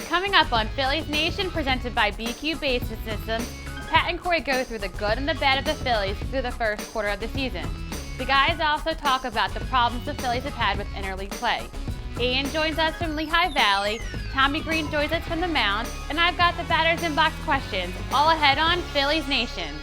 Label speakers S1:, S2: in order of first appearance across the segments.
S1: Coming up on Phillies Nation, presented by BQ Basement Systems, Pat and Corey go through the good and the bad of the Phillies through the first quarter of the season. The guys also talk about the problems the Phillies have had with interleague play. Ian joins us from Lehigh Valley, Tommy Greene joins us from the mound, and I've got the Batters Inbox questions, all ahead on Phillies Nation.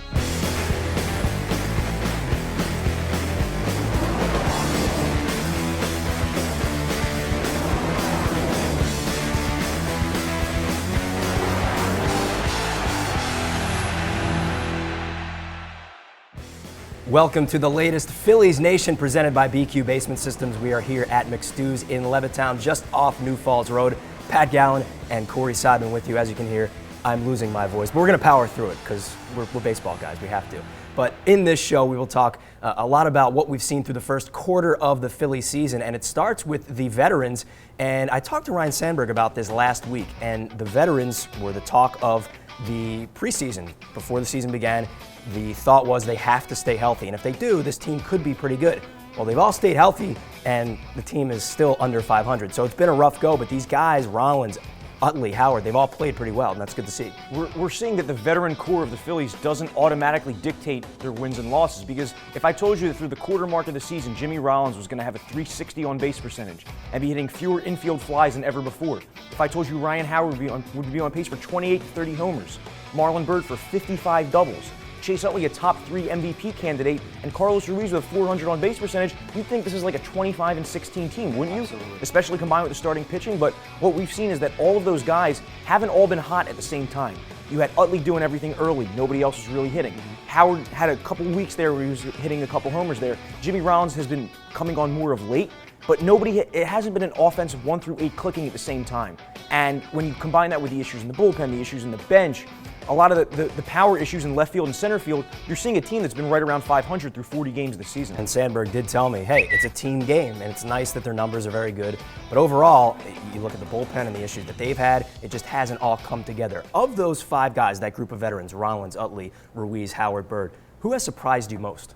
S2: Welcome to the latest Phillies Nation presented by BQ Basement Systems. We are here at McStew's in Levittown, just off New Falls Road. Pat Gallen and Corey Seidman with you. As you can hear, I'm losing my voice, but we're going to power through it because we're baseball guys. We have to. But in this show, we will talk a lot about what we've seen through the first quarter of the Phillies season, and it starts with the veterans. And I talked to Ryne Sandberg about this last week, and the veterans were the talk of the preseason. Before the season began, the thought was they have to stay healthy, and if they do, this team could be pretty good. Well, they've all stayed healthy, and the team is still under 500. So it's been a rough go, but these guys, Rollins, Utley, Howard, they've all played pretty well, and that's good to see.
S3: We're seeing that the veteran core of the Phillies doesn't automatically dictate their wins and losses, because if I told you that through the quarter mark of the season, Jimmy Rollins was going to have a .360 on-base percentage and be hitting fewer infield flies than ever before, if I told you Ryan Howard would be on pace for 28 to 30 homers, Marlon Byrd for 55 doubles, Chase Utley a top 3 MVP candidate, and Carlos Ruiz with a 400 on base percentage, you'd think this is like a 25-16 team, wouldn't you?
S2: Absolutely.
S3: Especially combined with the starting pitching. But what we've seen is that all of those guys haven't all been hot at the same time. You had Utley doing everything early. Nobody else was really hitting. Howard had a couple weeks there where he was hitting a couple homers there. Jimmy Rollins has been coming on more of late, but it hasn't been an offensive 1 through 8 clicking at the same time. And when you combine that with the issues in the bullpen, the issues in the bench, a lot of the power issues in left field and center field, you're seeing a team that's been right around 500 through 40 games this season.
S2: And Sandberg did tell me, hey, it's a team game, and it's nice that their numbers are very good. But overall, you look at the bullpen and the issues that they've had, it just hasn't all come together. Of those 5 guys, that group of veterans, Rollins, Utley, Ruiz, Howard, Byrd, who has surprised you most?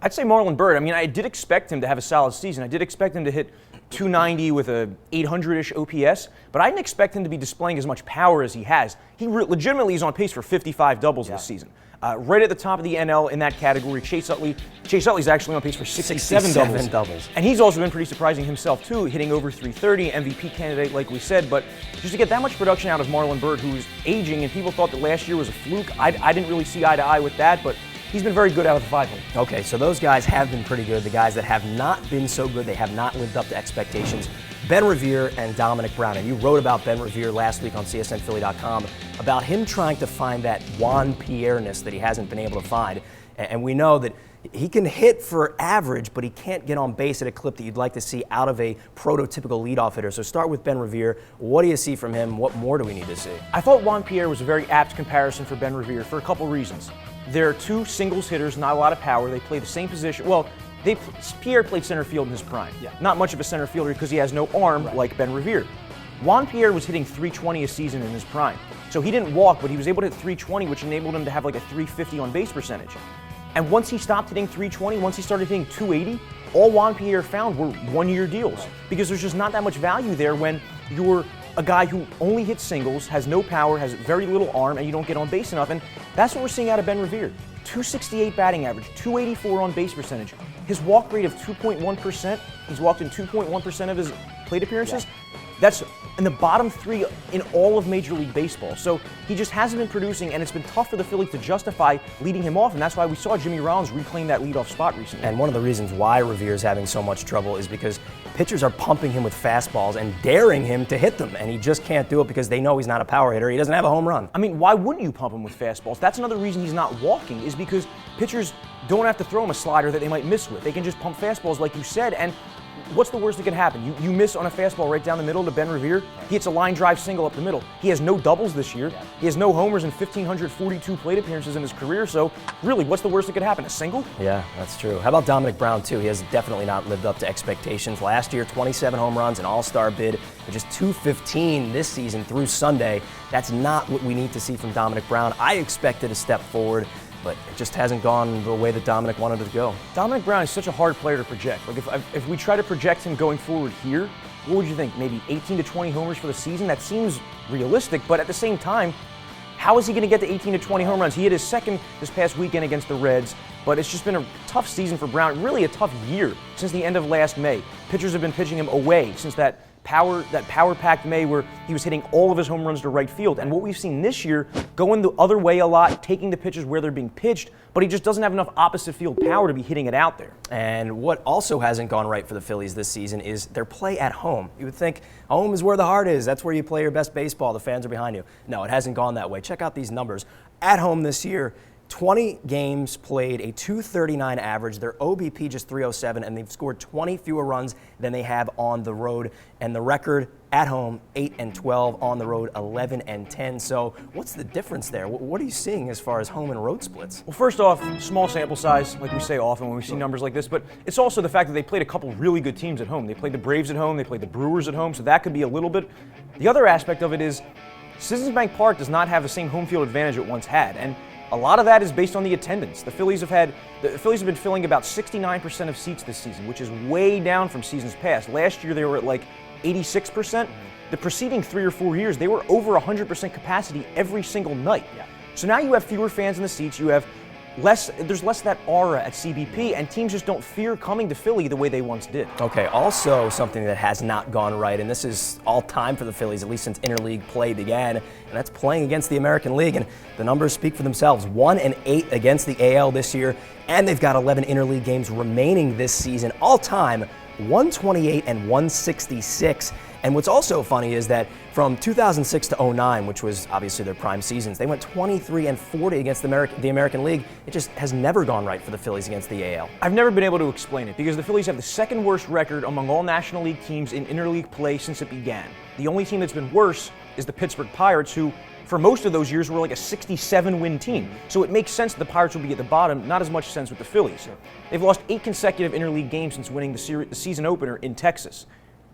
S3: I'd say Marlon Byrd. I mean, I did expect him to have a solid season. I did expect him to hit 290 with a 800-ish OPS, but I didn't expect him to be displaying as much power as he has. He legitimately is on pace for 55 doubles this season. Right at the top of the NL in that category, Chase Utley. Chase Utley's actually on pace for 67 doubles. And he's also been pretty surprising himself, too, hitting over 330, MVP candidate, like we said. But just to get that much production out of Marlon Byrd, who's aging, and people thought that last year was a fluke, I didn't really see eye to eye with that, but he's been very good out of the 5 hole.
S2: Okay, so those guys have been pretty good. The guys that have not been so good, they have not lived up to expectations. Ben Revere and Domonic Brown. And you wrote about Ben Revere last week on CSNPhilly.com about him trying to find that Juan Pierre-ness that he hasn't been able to find. And we know that he can hit for average, but he can't get on base at a clip that you'd like to see out of a prototypical leadoff hitter. So start with Ben Revere. What do you see from him? What more do we need to see?
S3: I thought Juan Pierre was a very apt comparison for Ben Revere for a couple reasons. They're 2 singles hitters, not a lot of power. They play the same position. Well, Pierre played center field in his prime. Yeah. Not much of a center fielder because he has no arm like Ben Revere. Juan Pierre was hitting 320 a season in his prime. So he didn't walk, but he was able to hit 320, which enabled him to have like a 350 on base percentage. And once he stopped hitting 320, once he started hitting 280, all Juan Pierre found were 1-year deals. Because there's just not that much value there when you're a guy who only hits singles, has no power, has very little arm, and you don't get on base enough. And that's what we're seeing out of Ben Revere. 268 batting average, 284 on base percentage. His walk rate of 2.1%, he's walked in 2.1% of his plate appearances. That's in the bottom 3 in all of Major League Baseball. So he just hasn't been producing, and it's been tough for the Phillies to justify leading him off, and that's why we saw Jimmy Rollins reclaim that leadoff spot recently.
S2: And one of the reasons why Revere is having so much trouble is because pitchers are pumping him with fastballs and daring him to hit them, and he just can't do it because they know he's not a power hitter. He doesn't have a home run.
S3: I mean, why wouldn't you pump him with fastballs? That's another reason he's not walking, is because pitchers don't have to throw him a slider that they might miss with. They can just pump fastballs like you said, and what's the worst that can happen? You miss on a fastball right down the middle to Ben Revere. He hits a line drive single up the middle. He has no doubles this year. He has no homers in 1,542 plate appearances in his career. So really, what's the worst that could happen? A single?
S2: Yeah, that's true. How about Domonic Brown, too? He has definitely not lived up to expectations. Last year, 27 home runs, an all-star bid, but just 215 this season through Sunday. That's not what we need to see from Domonic Brown. I expected a step forward, but it just hasn't gone the way that Domonic wanted it to go.
S3: Domonic Brown is such a hard player to project. Like if we try to project him going forward here, what would you think, maybe 18 to 20 homers for the season? That seems realistic, but at the same time, how is he going to get to 18 to 20 home runs? He hit his second this past weekend against the Reds, but it's just been a tough season for Brown, really a tough year since the end of last May. Pitchers have been pitching him away since that power-packed May where he was hitting all of his home runs to right field. And what we've seen this year, going the other way a lot, taking the pitches where they're being pitched, but he just doesn't have enough opposite field power to be hitting it out there.
S2: And what also hasn't gone right for the Phillies this season is their play at home. You would think home is where the heart is. That's where you play your best baseball. The fans are behind you. No, it hasn't gone that way. Check out these numbers. At home this year, 20 games played, a .239 average, their OBP just .307, and they've scored 20 fewer runs than they have on the road. And the record at home, 8-12, on the road, 11-10. So what's the difference there? What are you seeing as far as home and road splits?
S3: Well, first off, small sample size, like we say often when we see numbers like this, but it's also the fact that they played a couple really good teams at home. They played the Braves at home, they played the Brewers at home, so that could be a little bit. The other aspect of it is Citizens Bank Park does not have the same home field advantage it once had, and a lot of that is based on the attendance. The Phillies have been filling about 69% of seats this season, which is way down from seasons past. Last year they were at like 86%. The preceding 3 or 4 years they were over 100% capacity every single night.
S2: Yeah.
S3: So now you have fewer fans in the seats. You have there's less of that aura at CBP, and teams just don't fear coming to Philly the way they once did.
S2: Okay, also something that has not gone right, and this is all time for the Phillies, at least since interleague play began, and that's playing against the American League, and the numbers speak for themselves. 1-8 against the AL this year, and they've got 11 interleague games remaining this season. All time, 128 and 166. And what's also funny is that from 2006 to 09, which was obviously their prime seasons, they went 23 and 40 against the American League. It just has never gone right for the Phillies against the AL.
S3: I've never been able to explain it because the Phillies have the second worst record among all National League teams in interleague play since it began. The only team that's been worse is the Pittsburgh Pirates, who for most of those years were like a 67-win team. So it makes sense that the Pirates will be at the bottom, not as much sense with the Phillies. They've lost 8 consecutive interleague games since winning the season opener in Texas.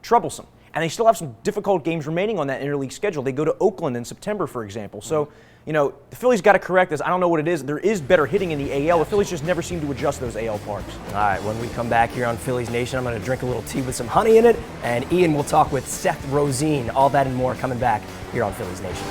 S3: Troublesome. And they still have some difficult games remaining on that interleague schedule. They go to Oakland in September, for example. So, the Phillies got to correct this. I don't know what it is. There is better hitting in the AL. The Phillies just never seem to adjust those AL parks.
S2: All right, when we come back here on Phillies Nation, I'm going to drink a little tea with some honey in it. And Ian will talk with Seth Rosin. All that and more coming back here on Phillies Nation.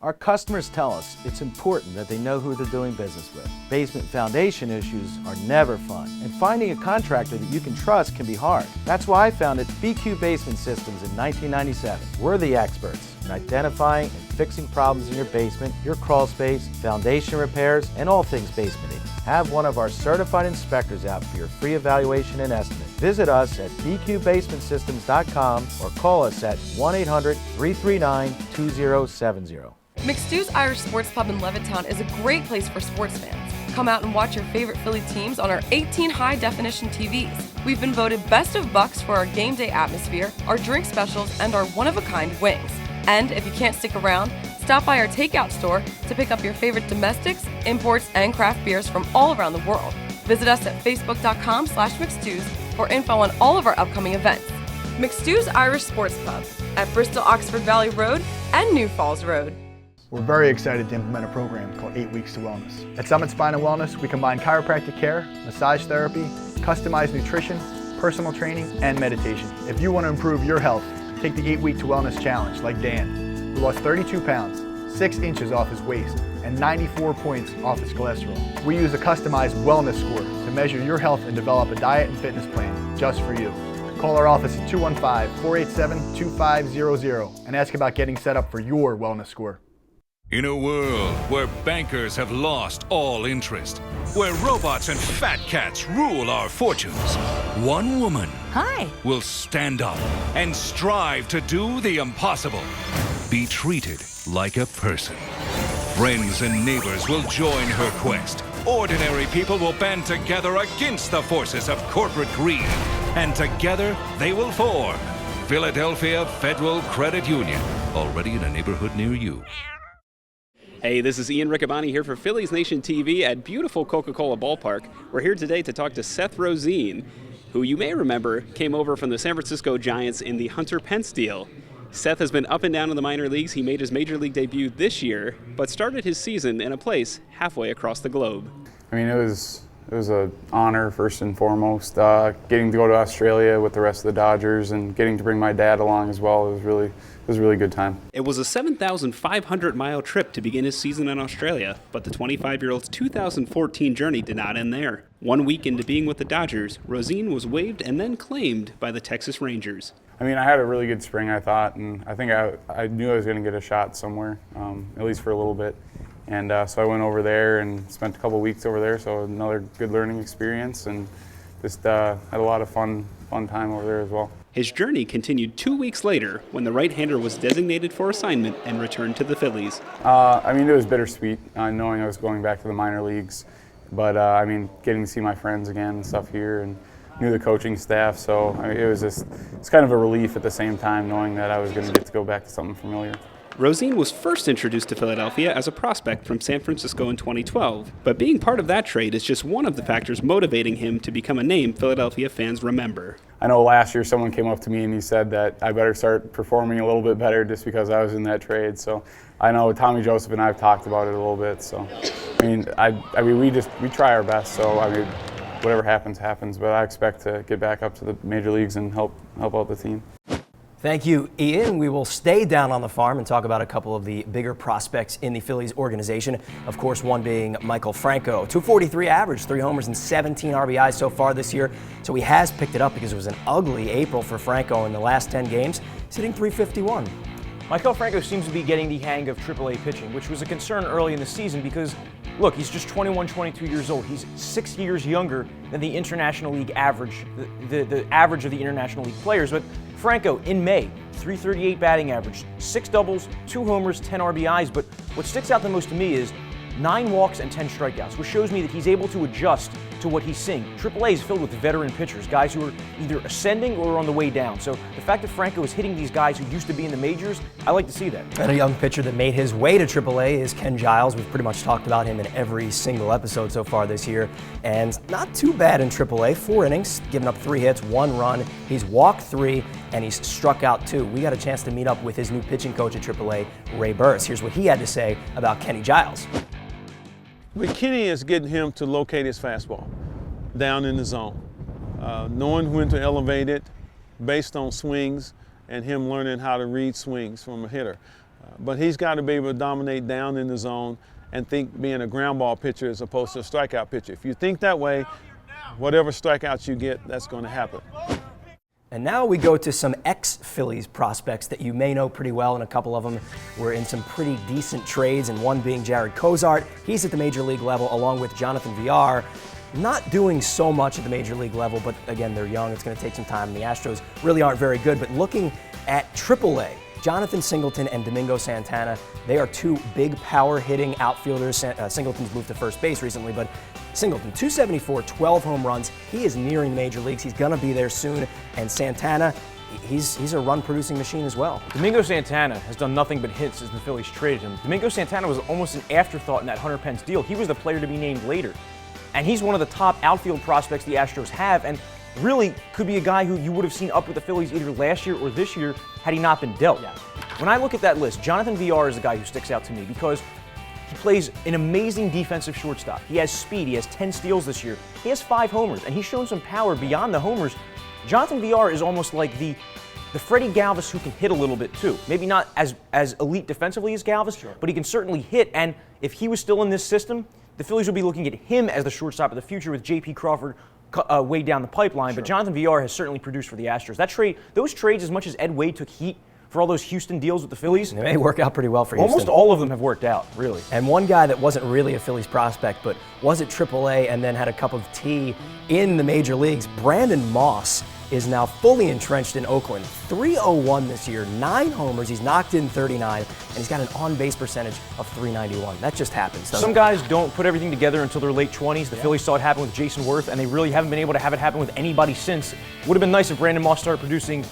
S4: Our customers tell us it's important that they know who they're doing business with. Basement foundation issues are never fun, and finding a contractor that you can trust can be hard. That's why I founded BQ Basement Systems in 1997. We're the experts in identifying and fixing problems in your basement, your crawl space, foundation repairs, and all things basementing. Have one of our certified inspectors out for your free evaluation and estimate. Visit us at bqbasementsystems.com or call us at 1-800-339-2070.
S5: McStew's Irish Sports Pub in Levittown is a great place for sports fans. Come out and watch your favorite Philly teams on our 18 high-definition TVs. We've been voted Best of Bucks for our game day atmosphere, our drink specials, and our one-of-a-kind wings. And if you can't stick around, stop by our takeout store to pick up your favorite domestics, imports, and craft beers from all around the world. Visit us at facebook.com/McStews for info on all of our upcoming events. McStew's Irish Sports Pub at Bristol Oxford Valley Road and New Falls Road.
S6: We're very excited to implement a program called 8 Weeks to Wellness. At Summit Spine and Wellness, we combine chiropractic care, massage therapy, customized nutrition, personal training, and meditation. If you want to improve your health, take the 8 Week to Wellness Challenge like Dan, who lost 32 pounds, 6 inches off his waist, and 94 points off his cholesterol. We use a customized wellness score to measure your health and develop a diet and fitness plan just for you. Call our office at 215-487-2500 and ask about getting set up for your wellness score.
S7: In a world where bankers have lost all interest, where robots and fat cats rule our fortunes, one woman will stand up and strive to do the impossible. Be treated like a person. Friends and neighbors will join her quest. Ordinary people will band together against the forces of corporate greed. And together they will form Philadelphia Federal Credit Union, already in a neighborhood near you.
S8: Hey, this is Ian Riccaboni here for Phillies Nation TV at beautiful Coca-Cola Ballpark. We're here today to talk to Seth Rosin, who you may remember came over from the San Francisco Giants in the Hunter Pence deal. Seth has been up and down in the minor leagues. He made his major league debut this year, but started his season in a place halfway across the globe.
S9: I mean, it was was an honor first and foremost. Getting to go to Australia with the rest of the Dodgers and getting to bring my dad along as well, it was a really good time.
S8: It was a 7,500-mile trip to begin his season in Australia, but the 25-year-old's 2014 journey did not end there. 1 week into being with the Dodgers, Rosin was waived and then claimed by the Texas Rangers.
S9: I mean, I had a really good spring, I thought, and I think I knew I was going to get a shot somewhere, at least for a little bit. And so I went over there and spent a couple weeks over there, so another good learning experience, and just had a lot of fun time over there as well.
S8: His journey continued 2 weeks later when the right-hander was designated for assignment and returned to the Phillies.
S9: I mean, it was bittersweet knowing I was going back to the minor leagues, but I mean, getting to see my friends again and stuff here, and knew the coaching staff, so I mean, it's kind of a relief at the same time knowing that I was going to get to go back to something familiar.
S8: Rosin was first introduced to Philadelphia as a prospect from San Francisco in 2012, but being part of that trade is just one of the factors motivating him to become a name Philadelphia fans remember.
S9: I know last year someone came up to me and he said that I better start performing a little bit better just because I was in that trade. So I know Tommy Joseph and I have talked about it a little bit. So I mean we try our best. So I mean whatever happens, but I expect to get back up to the major leagues and help out the team.
S2: Thank you, Ian. We will stay down on the farm and talk about a couple of the bigger prospects in the Phillies organization. Of course, one being Maikel Franco. 243 average, 3 homers and 17 RBIs so far this year. So he has picked it up because it was an ugly April for Franco in the last 10 games, sitting 351.
S3: Maikel Franco seems to be getting the hang of AAA pitching, which was a concern early in the season because, look, he's just 21, 22 years old. He's 6 years younger than the International League average, the average of the International League players. But Franco, in May, 338 batting average, 6 doubles, 2 homers, 10 RBIs. But what sticks out the most to me is 9 walks and 10 strikeouts, which shows me that he's able to adjust to what he's seeing. AAA is filled with veteran pitchers, guys who are either ascending or on the way down. So the fact that Franco is hitting these guys who used to be in the majors, I like to see that.
S2: And a young pitcher that made his way to AAA is Ken Giles. We've pretty much talked about him in every single episode so far this year. And not too bad in AAA. 4 innings, giving up 3 hits, 1 run. He's walked 3, and he's struck out 2. We got a chance to meet up with his new pitching coach at AAA, Ray Burris. Here's what he had to say about Kenny Giles.
S10: With Kenny is getting him to locate his fastball down in the zone, knowing when to elevate it based on swings and him learning how to read swings from a hitter. But he's got to be able to dominate down in the zone and think being a ground ball pitcher as opposed to a strikeout pitcher. If you think that way, whatever strikeouts you get, that's going to happen.
S2: And now we go to some ex-Phillies prospects that you may know pretty well, and a couple of them were in some pretty decent trades, and one being Jared Cozart. He's at the major league level, along with Jonathan Villar. Not doing so much at the major league level, but again, they're young. It's going to take some time. The Astros really aren't very good, but looking at AAA, Jonathan Singleton and Domingo Santana, they are 2 big power-hitting outfielders. Singleton's moved to first base recently, but Singleton, 274, 12 home runs. He is nearing the major leagues. He's going to be there soon. And Santana, he's a run-producing machine as well.
S3: Domingo Santana has done nothing but hits since the Phillies traded him. Domingo Santana was almost an afterthought in that Hunter Pence deal. He was the player to be named later. And he's one of the top outfield prospects the Astros have, and really could be a guy who you would have seen up with the Phillies either last year or this year had he not been dealt. Yeah. When I look at that list, Jonathan Villar is the guy who sticks out to me because he plays an amazing defensive shortstop. He has speed. He has 10 steals this year. He has 5 homers, and he's shown some power beyond the homers. Jonathan Villar is almost like the Freddie Galvis who can hit a little bit too. Maybe not as elite defensively as Galvis, sure, but he can certainly hit. And if he was still in this system, the Phillies would be looking at him as the shortstop of the future with J.P. Crawford way down the pipeline. Sure. But Jonathan Villar has certainly produced for the Astros. That trade, those trades, as much as Ed Wade took heat for all those Houston deals with the Phillies,
S2: they may work out pretty well for Houston.
S3: Almost all of them have worked out, really.
S2: And one guy that wasn't really a Phillies prospect, but was at AAA and then had a cup of tea in the major leagues, Brandon Moss is now fully entrenched in Oakland. 301 this year, 9 homers, he's knocked in 39, and he's got an on-base percentage of 391. That just happens.
S3: Some guys don't put everything together until their late 20s. The Phillies saw it happen with Jason Worth, and they really haven't been able to have it happen with anybody since. Would have been nice if Brandon Moss started producing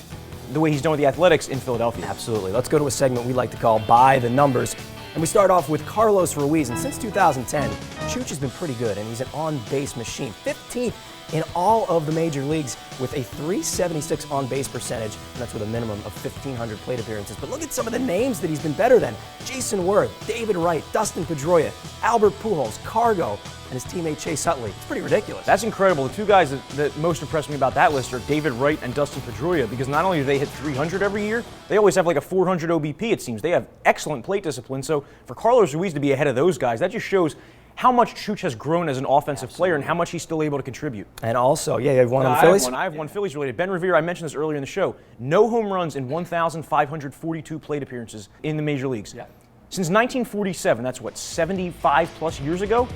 S3: the way he's done with the Athletics in Philadelphia.
S2: Absolutely. Let's go to a segment we like to call By the Numbers. And we start off with Carlos Ruiz. And since 2010, Chooch has been pretty good, and he's an on-base machine. 15th in all of the major leagues with a .376 on-base percentage, and that's with a minimum of 1,500 plate appearances. But look at some of the names that he's been better than. Jason Worth, David Wright, Dustin Pedroia, Albert Pujols, Cargo, and his teammate Chase Utley. It's pretty ridiculous.
S3: That's incredible. The two guys that most impressed me about that list are David Wright and Dustin Pedroia, because not only do they hit 300 every year, they always have like a 400 OBP, it seems. They have excellent plate discipline. So for Carlos Ruiz to be ahead of those guys, that just shows how much Chooch has grown as an offensive player and how much he's still able to contribute.
S2: And also, yeah, you have one on the Phillies?
S3: I have one Phillies related. Ben Revere, I mentioned this earlier in the show. No home runs in 1,542 plate appearances in the major leagues.
S2: Yeah.
S3: Since 1947, that's what, 75 plus years ago?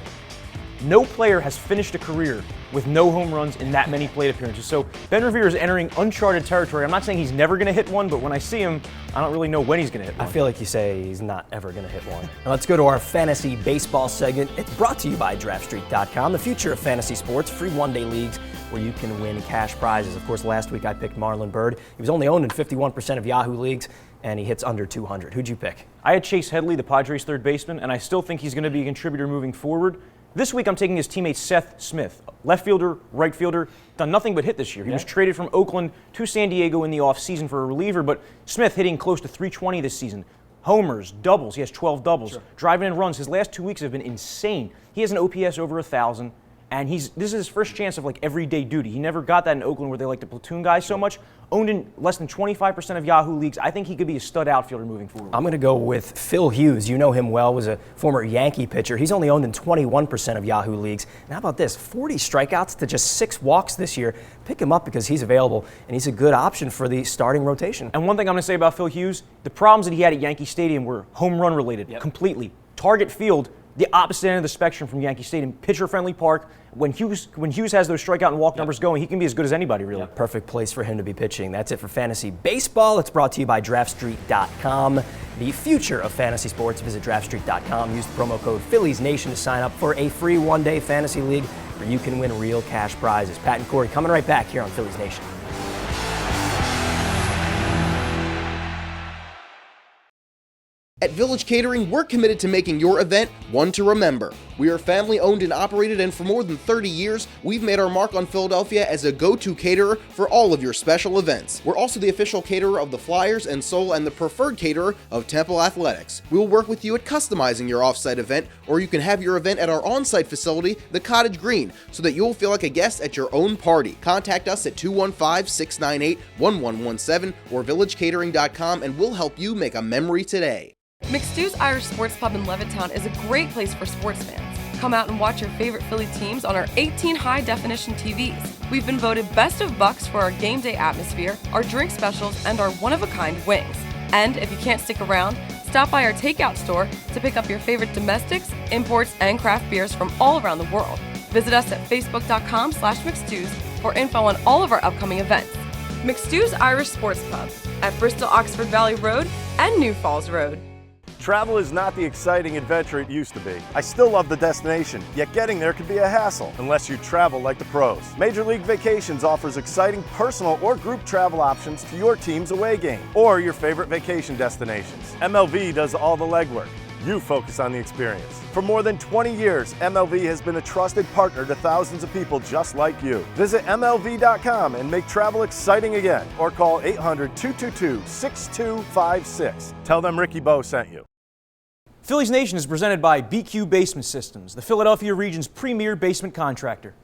S3: No player has finished a career with no home runs in that many plate appearances. So Ben Revere is entering uncharted territory. I'm not saying he's never going to hit one, but when I see him, I don't really know when he's going to hit one.
S2: I feel like you say he's not ever going to hit one. Now let's go to our fantasy baseball segment. It's brought to you by DraftStreet.com, the future of fantasy sports, free one-day leagues where you can win cash prizes. Of course, last week I picked Marlon Byrd. He was only owned in 51% of Yahoo leagues, and he hits under 200. Who'd you pick?
S3: I had Chase Utley, the Padres' third baseman, and I still think he's going to be a contributor moving forward. This week I'm taking his teammate Seth Smith, left fielder, right fielder, done nothing but hit this year. He was traded from Oakland to San Diego in the offseason for a reliever, but Smith hitting close to 320 this season. Homers, doubles, he has 12 doubles. Sure. Driving in runs, his last 2 weeks have been insane. He has an OPS over 1,000, and this is his first chance of like everyday duty. He never got that in Oakland where they like to platoon guys so much. Owned in less than 25% of Yahoo leagues. I think he could be a stud outfielder moving forward.
S2: I'm going to go with Phil Hughes. You know him well, was a former Yankee pitcher. He's only owned in 21% of Yahoo leagues. And how about this? 40 strikeouts to just 6 walks this year. Pick him up because he's available, and he's a good option for the starting rotation.
S3: And one thing I'm going to say about Phil Hughes, the problems that he had at Yankee Stadium were home run related, completely. Target field, the opposite end of the spectrum from Yankee Stadium, pitcher-friendly park. When Hughes has those strikeout and walk numbers going, he can be as good as anybody, really.
S2: Perfect place for him to be pitching. That's it for fantasy baseball. It's brought to you by DraftStreet.com, the future of fantasy sports. Visit DraftStreet.com. Use the promo code PhilliesNation to sign up for a free one-day fantasy league where you can win real cash prizes. Pat and Corey coming right back here on Phillies Nation.
S11: At Village Catering, we're committed to making your event one to remember. We are family owned and operated, and for more than 30 years, we've made our mark on Philadelphia as a go-to caterer for all of your special events. We're also the official caterer of the Flyers and Soul and the preferred caterer of Temple Athletics. We will work with you at customizing your off-site event, or you can have your event at our on-site facility, the Cottage Greene, so that you'll feel like a guest at your own party. Contact us at 215-698-1117 or villagecatering.com, and we'll help you make a memory today.
S5: McStew's Irish Sports Pub in Levittown is a great place for sports fans. Come out and watch your favorite Philly teams on our 18 high-definition TVs. We've been voted best of Bucks for our game day atmosphere, our drink specials, and our one-of-a-kind wings. And if you can't stick around, stop by our takeout store to pick up your favorite domestics, imports, and craft beers from all around the world. Visit us at facebook.com/McStews for info on all of our upcoming events. McStew's Irish Sports Pub at Bristol Oxford Valley Road and New Falls Road.
S12: Travel is not the exciting adventure it used to be. I still love the destination, yet getting there can be a hassle unless you travel like the pros. Major League Vacations offers exciting personal or group travel options to your team's away game or your favorite vacation destinations. MLV does all the legwork. You focus on the experience. For more than 20 years, MLV has been a trusted partner to thousands of people just like you. Visit MLV.com and make travel exciting again, or call 800-222-6256. Tell them Ricky Bo sent you.
S3: Phillies Nation is presented by BQ Basement Systems, the Philadelphia region's premier basement contractor.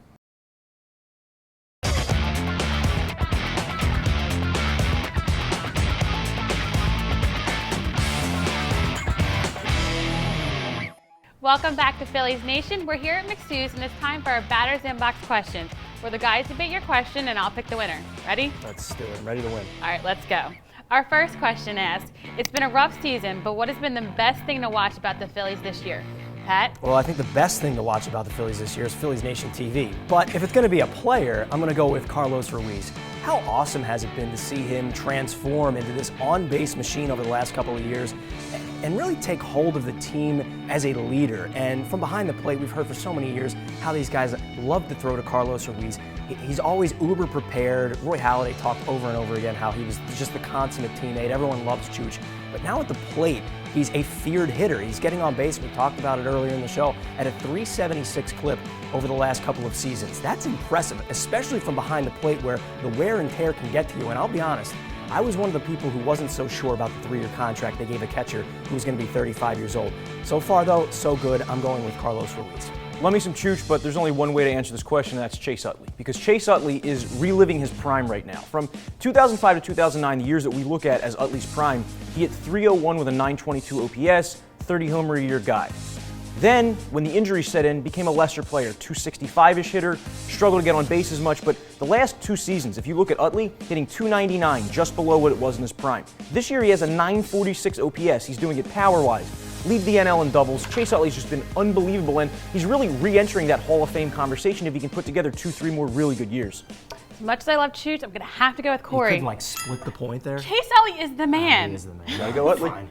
S1: Welcome back to Phillies Nation. We're here at McStew's, and it's time for our Batter's Inbox questions, where the guys debate your question and I'll pick the winner. Ready?
S2: Let's do it. I'm ready to win.
S1: All right, let's go. Our first question asks, it's been a rough season, but what has been the best thing to watch about the Phillies this year? Pat?
S2: Well, I think the best thing to watch about the Phillies this year is Phillies Nation TV. But if it's going to be a player, I'm going to go with Carlos Ruiz. how awesome has it been to see him transform into this on-base machine over the last couple of years and really take hold of the team as a leader. And from behind the plate, we've heard for so many years how these guys love to throw to Carlos Ruiz. He's always uber prepared. Roy Halladay talked over and over again how he was just the consummate teammate. Everyone loves Chooch. But now at the plate, he's a feared hitter. He's getting on base, we talked about it earlier in the show, at a 376 clip over the last couple of seasons. That's impressive, especially from behind the plate where the wear and tear can get to you. And I'll be honest, I was one of the people who wasn't so sure about the 3-year contract they gave a catcher who was going to be 35 years old. So far, though, so good. I'm going with Carlos Ruiz.
S3: Love me some Chooch, but there's only one way to answer this question, and that's Chase Utley. Because Chase Utley is reliving his prime right now. From 2005 to 2009, the years that we look at as Utley's prime, he hit .301 with a .922 OPS, 30 homer a year guy. Then, when the injuries set in, became a lesser player, 265-ish hitter, struggled to get on base as much, but the last 2 seasons, if you look at Utley, hitting .299, just below what it was in his prime. This year he has a .946 OPS, he's doing it power-wise. Lead the NL in doubles. Chase Utley's just been unbelievable, and he's really re-entering that Hall of Fame conversation if he can put together 2-3 more really good years.
S1: As much as I love Chooch, I'm going to have to go with Corey.
S2: You couldn't split the point there?
S1: Chase Utley is the man.
S2: He is the man.
S3: Gotta go Utley.
S2: Fine.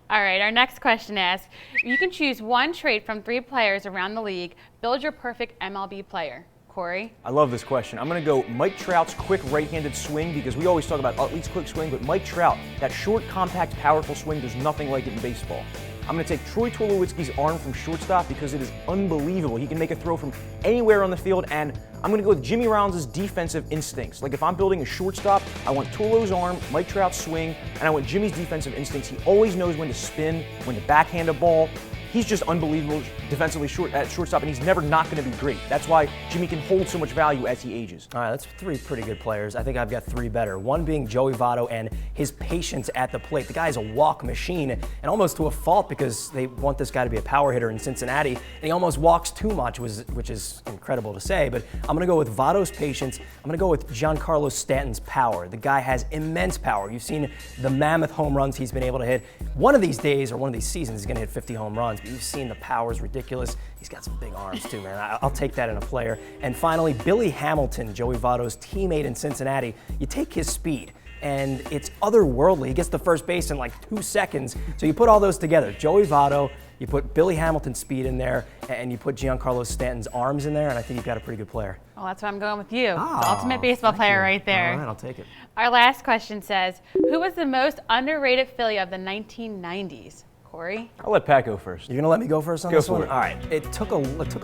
S1: All right, our next question asks, you can choose one trait from 3 players around the league. Build your perfect MLB player. Corey?
S3: I love this question. I'm going to go Mike Trout's quick right-handed swing because we always talk about Utley's quick swing, but Mike Trout, that short, compact, powerful swing, there's nothing like it in baseball. I'm going to take Troy Tulowitzki's arm from shortstop because it is unbelievable. He can make a throw from anywhere on the field, and I'm going to go with Jimmy Rollins' defensive instincts. Like if I'm building a shortstop, I want Tulo's arm, Mike Trout's swing, and I want Jimmy's defensive instincts. He always knows when to spin, when to backhand a ball. He's just unbelievable defensively at shortstop, and he's never not going to be great. That's why Jimmy can hold so much value as he ages.
S2: All right, that's 3 pretty good players. I think I've got 3 better. One being Joey Votto and his patience at the plate. The guy is a walk machine, and almost to a fault because they want this guy to be a power hitter in Cincinnati, and he almost walks too much, which is incredible to say. But I'm going to go with Votto's patience. I'm going to go with Giancarlo Stanton's power. The guy has immense power. You've seen the mammoth home runs he's been able to hit. One of these days or one of these seasons, he's going to hit 50 home runs. You've seen the power is ridiculous. He's got some big arms too, man. I'll take that in a player. And finally, Billy Hamilton, Joey Votto's teammate in Cincinnati. You take his speed, and it's otherworldly. He gets to first base in like 2 seconds. So you put all those together, Joey Votto, you put Billy Hamilton's speed in there, and you put Giancarlo Stanton's arms in there, and I think you've got a pretty good player.
S1: Well, that's why I'm going with you. The ultimate baseball player right there.
S2: All right, I'll take it.
S1: Our last question says, who was the most underrated Philly of the 1990s? Corey?
S3: I'll let Pat go first.
S2: You're going to let me go first on
S3: Go
S2: this
S3: for
S2: one?
S3: it.
S2: All right. It took a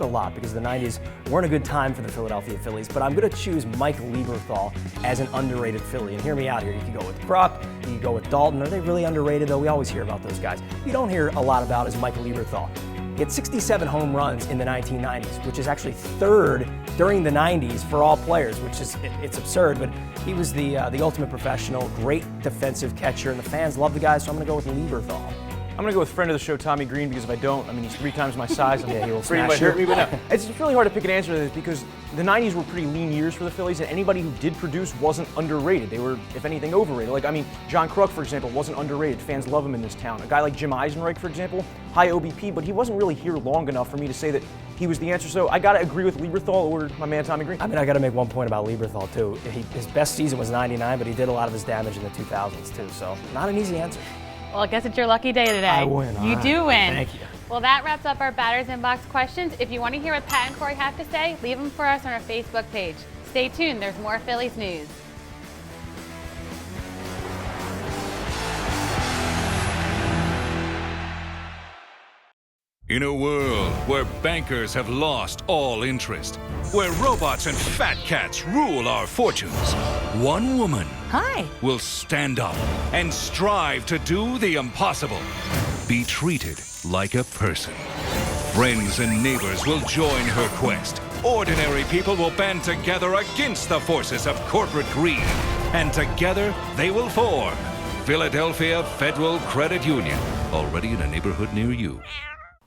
S2: lot because the 90s weren't a good time for the Philadelphia Phillies, but I'm going to choose Mike Lieberthal as an underrated Philly. And hear me out here. You could go with Bruck, you could go with Dalton. Are they really underrated, though? We always hear about those guys. What you don't hear a lot about is Mike Lieberthal. He had 67 home runs in the 1990s, which is actually 3rd during the 90s for all players, which is, it's absurd, but he was the ultimate professional, great defensive catcher, and the fans love the guy, so I'm going to go with Lieberthal.
S3: I'm going to go with friend of the show, Tommy Greene, because if I don't, he's 3 times my size.
S2: Yeah, he will
S3: pretty
S2: smash
S3: much
S2: you.
S3: hurt me. But no, it's really hard to pick an answer to this because the 90s were pretty lean years for the Phillies, and anybody who did produce wasn't underrated. They were, if anything, overrated. John Kruk, for example, wasn't underrated. Fans love him in this town. A guy like Jim Eisenreich, for example, high OBP, but he wasn't really here long enough for me to say that he was the answer. So I got to agree with Lieberthal or my man Tommy Greene.
S2: I got to make one point about Lieberthal, too. His best season was 99, but he did a lot of his damage in the 2000s, too. So not an easy answer.
S1: Well, I guess it's your lucky day today.
S2: I win.
S1: You do win.
S2: Thank you.
S1: Well, that wraps up our Batters Inbox questions. If you want to hear what Pat and Corey have to say, leave them for us on our Facebook page. Stay tuned. There's more Phillies news.
S7: In a world where bankers have lost all interest, where robots and fat cats rule our fortunes, one woman will stand up and strive to do the impossible. Be treated like a person. Friends and neighbors will join her quest. Ordinary people will band together against the forces of corporate greed. And together they will form Philadelphia Federal Credit Union, already in a neighborhood near you.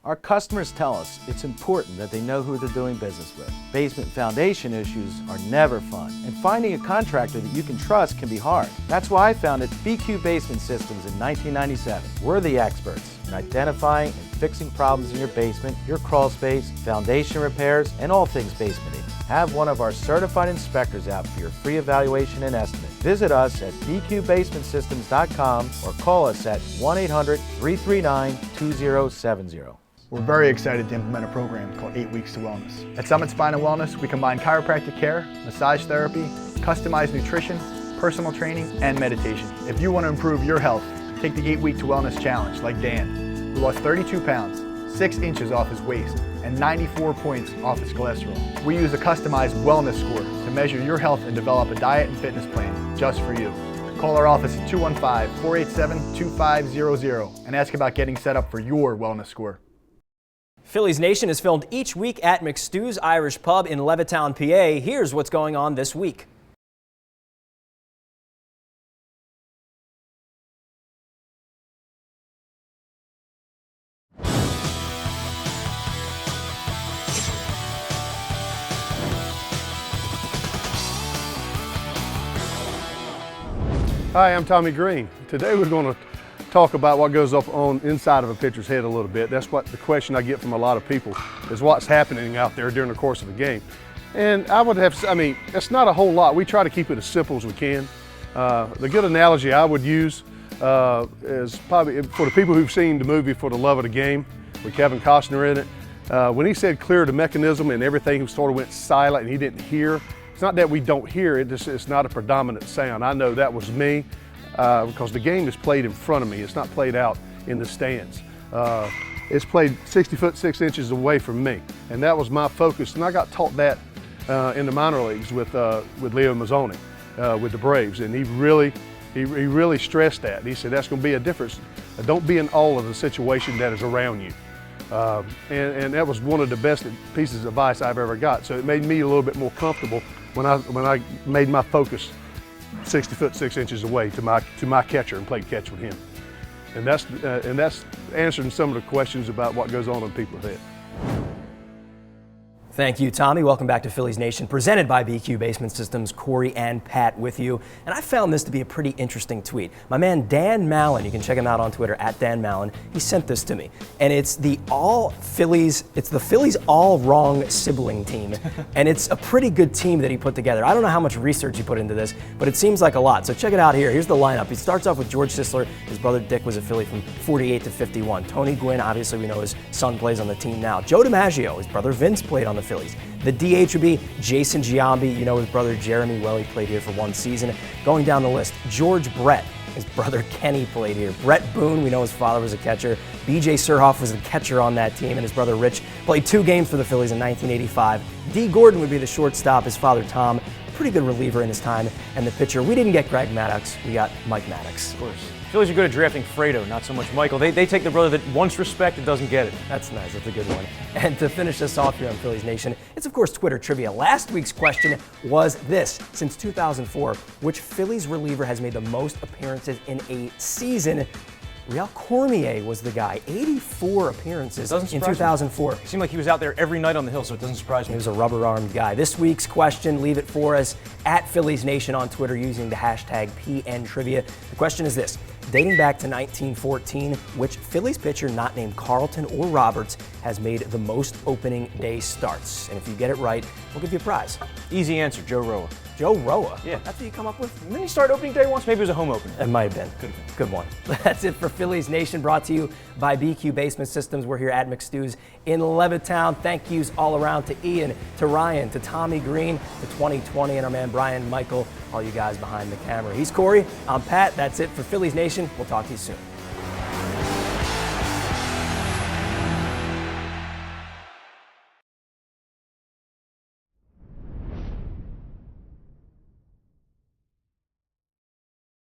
S4: Our customers tell us it's important that they know who they're doing business with. Basement foundation issues are never fun, and finding a contractor that you can trust can be hard. That's why I founded BQ Basement Systems in 1997. We're the experts. in identifying and fixing problems in your basement, your crawl space, foundation repairs, and all things basementing. Have one of our certified inspectors out for your free evaluation and estimate. Visit us at bqbasementsystems.com or call us at 1-800-339-2070.
S6: We're very excited to implement a program called 8 Weeks to Wellness. At Summit Spine and Wellness, we combine chiropractic care, massage therapy, customized nutrition, personal training, and meditation. If you want to improve your health, take the 8 Week to Wellness Challenge like Dan, who lost 32 pounds, 6 inches off his waist, and 94 points off his cholesterol. We use a customized wellness score to measure your health and develop a diet and fitness plan just for you. Call our office at 215-487-2500 and ask about getting set up for your wellness score.
S2: Phillies Nation is filmed each week at McStew's Irish Pub in Levittown, PA. Here's what's going on this week.
S13: Hi, I'm Tommy Greene. Today we're going to talk about what goes up on inside of a pitcher's head a little bit. That's what the question I get from a lot of people is what's happening out there during the course of the game. And it's not a whole lot. We try to keep it as simple as we can. The good analogy I would use is probably for the people who've seen the movie For the Love of the Game with Kevin Costner in it. When he said clear the mechanism and everything sort of went silent and he didn't hear, it's not that we don't hear it, it's not a predominant sound. I know that was me because the game is played in front of me. It's not played out in the stands. It's played 60 foot 6 inches away from me, and that was my focus. And I got taught that in the minor leagues with Leo Mazzoni with the Braves, and he really stressed that. He said that's going to be a difference. Don't be in awe of the situation that is around you. And that was one of the best pieces of advice I've ever got. So it made me a little bit more comfortable when I made my focus 60 foot 6 inches away to my catcher and played catch with him. And that's answering some of the questions about what goes on in people's head.
S2: Thank you, Tommy. Welcome back to Phillies Nation, presented by BQ Basement Systems. Corey and Pat with you. And I found this to be a pretty interesting tweet. My man Dan Mallon, you can check him out on Twitter at Dan Mallon. He sent this to me, and it's the Phillies all wrong sibling team, and it's a pretty good team that he put together. I don't know how much research he put into this, but it seems like a lot. So check it out here. Here's the lineup. He starts off with George Sisler. His brother Dick was a Philly from 48 to 51. Tony Gwynn, obviously we know his son plays on the team now. Joe DiMaggio, his brother Vince played on the Phillies. The DH would be Jason Giambi. You know his brother Jeremy. Well, he played here for one season. Going down the list, George Brett. His brother Kenny played here. Brett Boone, we know his father was a catcher. B.J. Surhoff was the catcher on that team, and his brother Rich played 2 games for the Phillies in 1985. D. Gordon would be the shortstop. His father Tom, pretty good reliever in his time. And the pitcher, we didn't get Greg Maddox. We got Mike Maddox.
S3: Of course. Phillies are good at drafting Fredo, not so much Michael. They take the brother that wants respect and doesn't get it.
S2: That's nice. That's a good one. And to finish us off here on Phillies Nation, it's of course Twitter trivia. Last week's question was this: since 2004, which Phillies reliever has made the most appearances in a season? Real Cormier was the guy. 84 appearances in 2004.
S3: It seemed like he was out there every night on the hill, so it doesn't surprise me.
S2: He was a rubber-armed guy. This week's question, leave it for us at Phillies Nation on Twitter using the hashtag PNTrivia. The question is this: dating back to 1914, which Phillies pitcher not named Carlton or Roberts has made the most opening day starts? And if you get it right, we'll give you a prize.
S3: Easy answer, Joe Roa.
S2: Joe Roa?
S3: Yeah.
S2: That's what you come up with?
S3: Didn't he start opening day once? Maybe it was a home opener.
S2: It might have been. Good one. That's it for Phillies Nation, brought to you by BQ Basement Systems. We're here at McStew's in Levittown. Thank yous all around to Ian, to Ryan, to Tommy Greene, to 2020, and our man Brian Michael, all you guys behind the camera. He's Corey. I'm Pat. That's it for Phillies Nation. We'll talk to you soon.